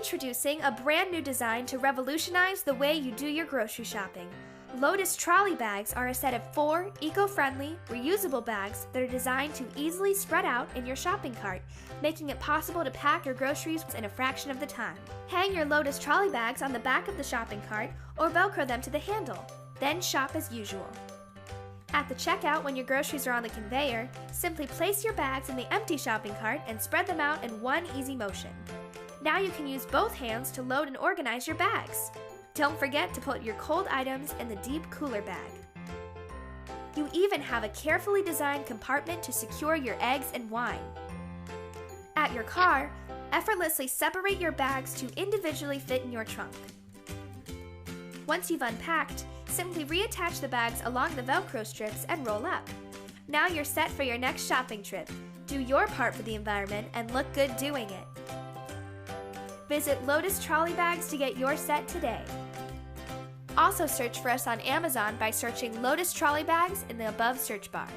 Introducing a brand new design to revolutionize the way you do your grocery shopping. Lotus Trolley Bags are a set of 4 eco-friendly, reusable bags that are designed to easily spread out in your shopping cart, making it possible to pack your groceries in a fraction of the time. Hang your Lotus Trolley Bags on the back of the shopping cart or Velcro them to the handle, then shop as usual. At the checkout, when your groceries are on the conveyor, simply place your bags in the empty shopping cart and spread them out in one easy motion. Now you can use both hands to load and organize your bags. Don't forget to put your cold items in the deep cooler bag. You even have a carefully designed compartment to secure your eggs and wine. At your car, effortlessly separate your bags to individually fit in your trunk. Once you've unpacked, simply reattach the bags along the Velcro strips and roll up. Now you're set for your next shopping trip. Do your part for the environment and look good doing it. Visit Lotus Trolley Bags to get your set today. Also search for us on Amazon by searching Lotus Trolley Bags in the above search bar.